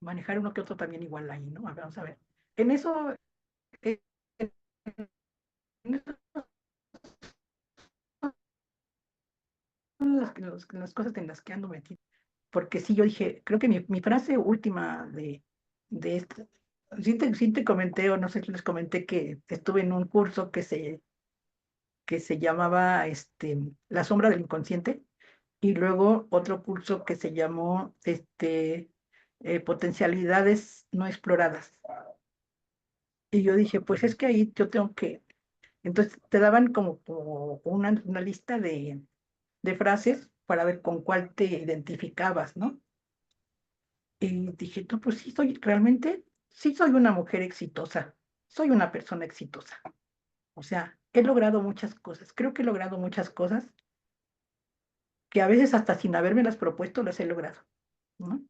Manejar uno que otro también igual ahí, ¿no? A ver, vamos a ver. En eso, eh, en eso son las cosas en las que ando metido. Porque sí, yo dije, creo que mi frase última de esto, sí te comenté, o no sé si les comenté que estuve en un curso que se llamaba La sombra del inconsciente, y luego otro curso que se llamó Potencialidades no exploradas. Y yo dije, pues es que ahí yo tengo que, entonces te daban como una lista de frases para ver con cuál te identificabas, ¿no? Y dije, no, pues sí, realmente, sí soy una mujer exitosa, soy una persona exitosa. O sea, he logrado muchas cosas, creo que he logrado muchas cosas que a veces hasta sin habérmelas propuesto las he logrado, ¿no?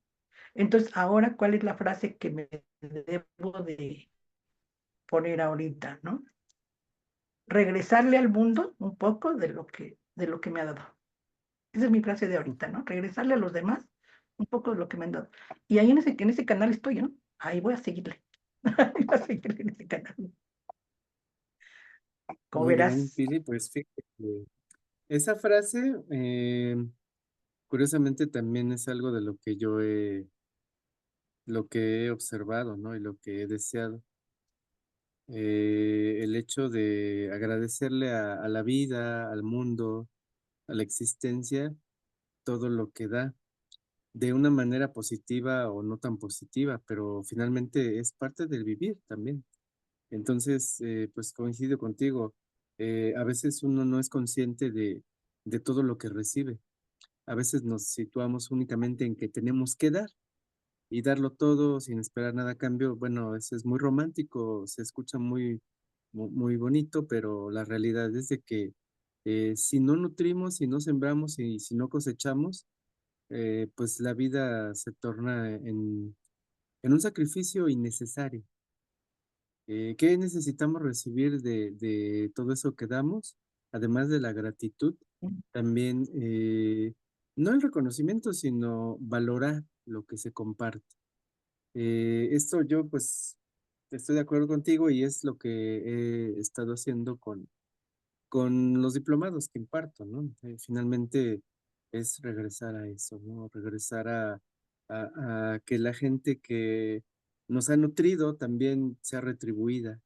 Entonces, ahora, ¿cuál es la frase que me debo de poner ahorita, ¿no? Regresarle al mundo un poco de lo que me ha dado. Esa es mi frase de ahorita, ¿no? Regresarle a los demás un poco de lo que me han dado. Y ahí en ese canal estoy, ¿no? Ahí voy a seguirle. Voy a seguirle en ese canal. Como muy bien, verás, Pili, pues fíjate que esa frase, curiosamente también es algo de lo que he observado, ¿no? Y lo que he deseado. El hecho de agradecerle a la vida, al mundo, a la existencia, todo lo que da, de una manera positiva o no tan positiva, pero finalmente es parte del vivir también. Entonces, pues coincido contigo. A veces uno no es consciente de todo lo que recibe. A veces nos situamos únicamente en que tenemos que dar y darlo todo sin esperar nada a cambio. Bueno, eso es muy romántico, se escucha muy bonito, pero la realidad es de que si no nutrimos, si no sembramos y si no cosechamos, pues la vida se torna en un sacrificio innecesario. ¿Qué necesitamos recibir de todo eso que damos? Además de la gratitud, también no el reconocimiento, sino valorar lo que se comparte. Esto yo pues estoy de acuerdo contigo y es lo que he estado haciendo con los diplomados que imparto, ¿no? Finalmente es regresar a eso, ¿no? Regresar a que la gente que nos ha nutrido también sea retribuida,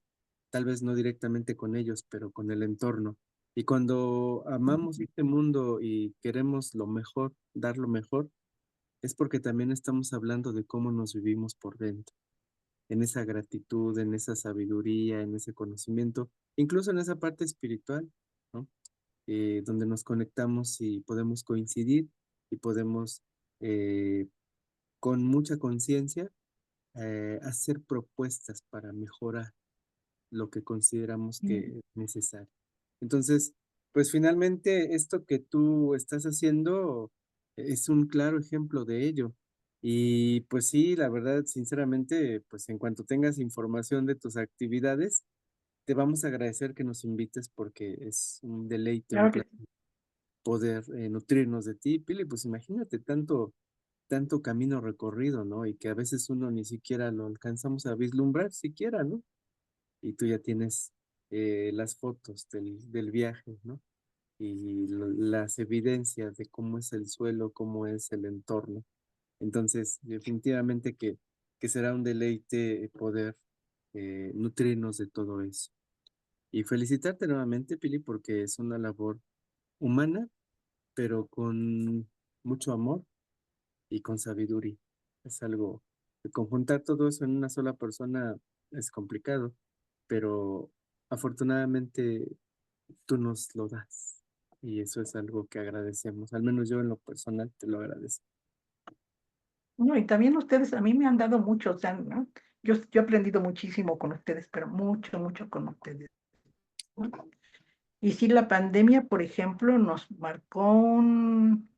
tal vez no directamente con ellos, pero con el entorno. Y cuando amamos este mundo y queremos lo mejor, dar lo mejor, es porque también estamos hablando de cómo nos vivimos por dentro, en esa gratitud, en esa sabiduría, en ese conocimiento, incluso en esa parte espiritual, ¿no? Donde nos conectamos y podemos coincidir y podemos, eh, con mucha conciencia, hacer propuestas para mejorar lo que consideramos que es necesario. Entonces, pues finalmente esto que tú estás haciendo es un claro ejemplo de ello. Y pues sí, la verdad, sinceramente, pues en cuanto tengas información de tus actividades, te vamos a agradecer que nos invites porque es un deleite, un Claro que placer sí. poder nutrirnos de ti, Pili. Pues imagínate tanto camino recorrido, ¿no? Y que a veces uno ni siquiera lo alcanzamos a vislumbrar siquiera, ¿no? Y tú ya tienes las fotos del viaje, ¿no? Y las evidencias de cómo es el suelo, cómo es el entorno. Entonces, definitivamente que será un deleite poder nutrirnos de todo eso. Y felicitarte nuevamente, Pili, porque es una labor humana, pero con mucho amor y con sabiduría. Es algo, de conjuntar todo eso en una sola persona es complicado, pero afortunadamente tú nos lo das. Y eso es algo que agradecemos. Al menos yo en lo personal te lo agradezco. No, y también ustedes a mí me han dado mucho, o sea, ¿no? Yo he aprendido muchísimo con ustedes, pero mucho, mucho con ustedes, ¿no? Y sí, la pandemia, por ejemplo, nos marcó un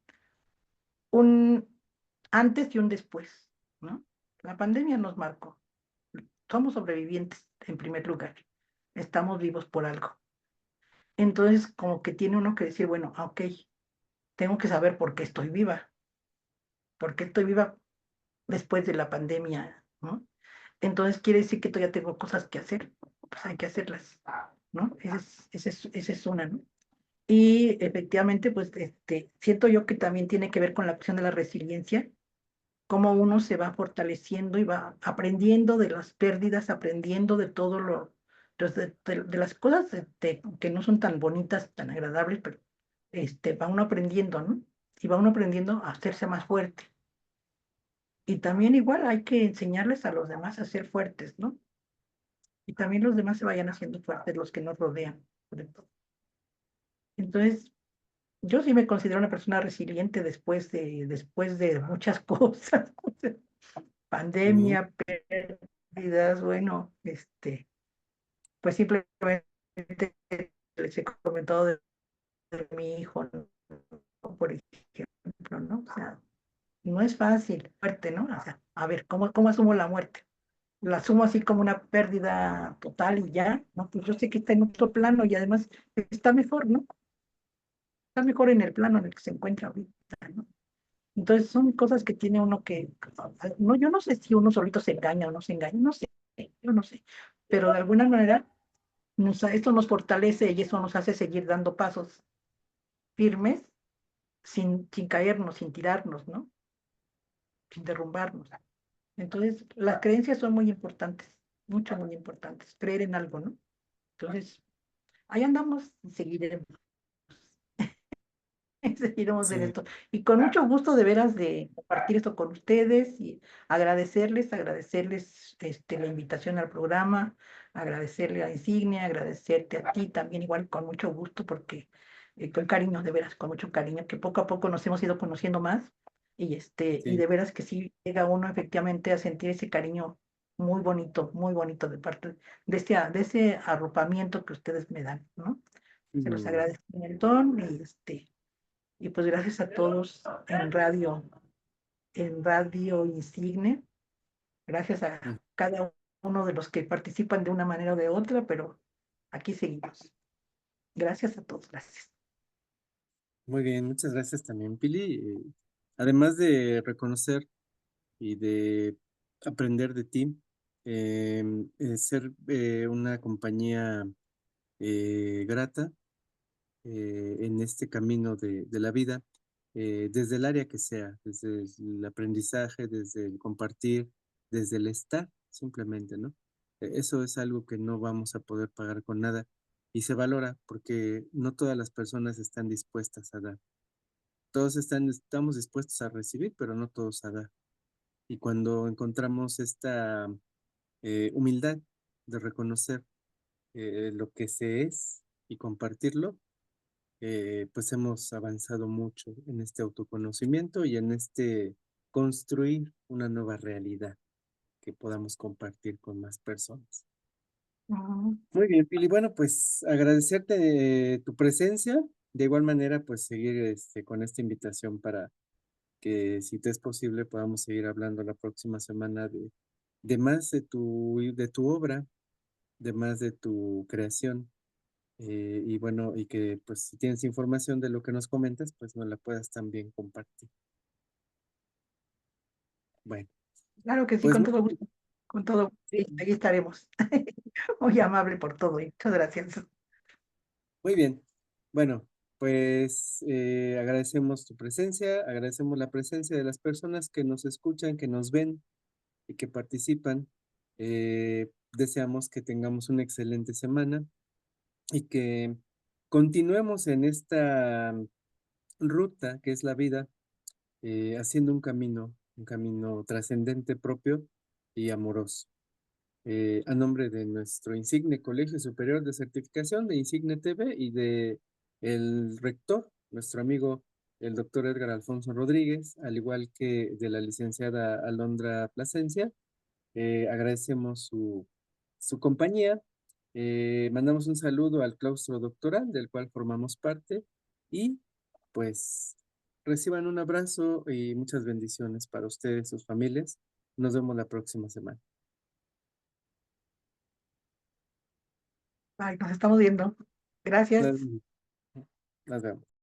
antes y un después, ¿no? La pandemia nos marcó. Somos sobrevivientes en primer lugar. Estamos vivos por algo. Entonces, como que tiene uno que decir, bueno, ok, tengo que saber por qué estoy viva después de la pandemia, ¿no? Entonces quiere decir que todavía tengo cosas que hacer, pues hay que hacerlas, ¿no? Esa es una, ¿no? Y efectivamente, pues siento yo que también tiene que ver con la cuestión de la resiliencia, cómo uno se va fortaleciendo y va aprendiendo de las pérdidas, aprendiendo de todo de las cosas que no son tan bonitas, tan agradables, pero va uno aprendiendo, ¿no? Y va uno aprendiendo a hacerse más fuerte. Y también igual hay que enseñarles a los demás a ser fuertes, ¿no? Y también los demás se vayan haciendo fuertes, los que nos rodean, sobre todo. Entonces, yo sí me considero una persona resiliente después de muchas cosas, Bien. pandemia, pérdidas, bueno, pues simplemente les he comentado de mi hijo, ¿no? Por ejemplo, ¿no? O sea, no es fácil, fuerte, ¿no? O sea, a ver, ¿cómo asumo la muerte? La asumo así como una pérdida total y ya, ¿no? Pues yo sé que está en otro plano y además está mejor, ¿no? Está mejor en el plano en el que se encuentra ahorita, ¿no? Entonces son cosas que tiene uno que, no, yo no sé si uno solito se engaña o no se engaña, no sé, yo no sé, pero de alguna manera esto nos fortalece y eso nos hace seguir dando pasos firmes sin caernos, sin tirarnos, ¿no? Sin derrumbarnos. Entonces, las creencias son muy importantes, mucho, muy importantes, creer en algo, ¿no? Entonces, ahí andamos y seguiremos. Seguiremos en Sí. esto. Y con mucho gusto de veras de compartir esto con ustedes y agradecerles la invitación al programa, agradecerle a Insignia, agradecerte a ti también, igual con mucho gusto, porque con cariño, de veras, con mucho cariño, que poco a poco nos hemos ido conociendo más y Sí. de veras que sí llega uno efectivamente a sentir ese cariño muy bonito de parte de ese arropamiento que ustedes me dan, ¿no? Se los Mm, agradezco un montón y pues gracias a todos en Radio Insigne, gracias mm. a cada uno de los que participan de una manera o de otra, pero aquí seguimos. Gracias a todos, gracias. Muy bien, muchas gracias también, Pili. Además de reconocer y de aprender de ti, ser una compañía grata en este camino de la vida, desde el área que sea, desde el aprendizaje, desde el compartir, desde el estar, simplemente, ¿no? Eso es algo que no vamos a poder pagar con nada. y se valora porque no todas las personas están dispuestas a dar. Estamos dispuestos a recibir, pero no todos a dar. Y cuando encontramos esta humildad de reconocer lo que se es y compartirlo, pues hemos avanzado mucho en este autoconocimiento y en este construir una nueva realidad que podamos compartir con más personas. Ujú. Muy bien, Pili. Bueno, pues agradecerte tu presencia. De igual manera, pues seguir con esta invitación para que, si te es posible, podamos seguir hablando la próxima semana de más de tu obra, de más de tu creación. Y bueno, y que pues si tienes información de lo que nos comentas, pues nos la puedas también compartir. Bueno, Claro que sí, pues con todo gusto, con todo, sí, ahí estaremos. Muy amable por todo y muchas gracias. muy bien. Bueno, pues agradecemos tu presencia, agradecemos la presencia de las personas que nos escuchan, que nos ven y que participan. Deseamos que tengamos una excelente semana y que continuemos en esta ruta que es la vida, haciendo un camino trascendente propio y amoroso. A nombre de nuestro insigne Colegio Superior de Certificación de Insigne TV y de el rector, nuestro amigo el doctor Edgar Alfonso Rodríguez, al igual que de la licenciada Alondra Plasencia, agradecemos su compañía. Mandamos un saludo al claustro doctoral del cual formamos parte y pues reciban un abrazo y muchas bendiciones para ustedes, sus familias. Nos vemos la próxima semana. Ay, nos estamos viendo. Nos, Gracias. nos vemos.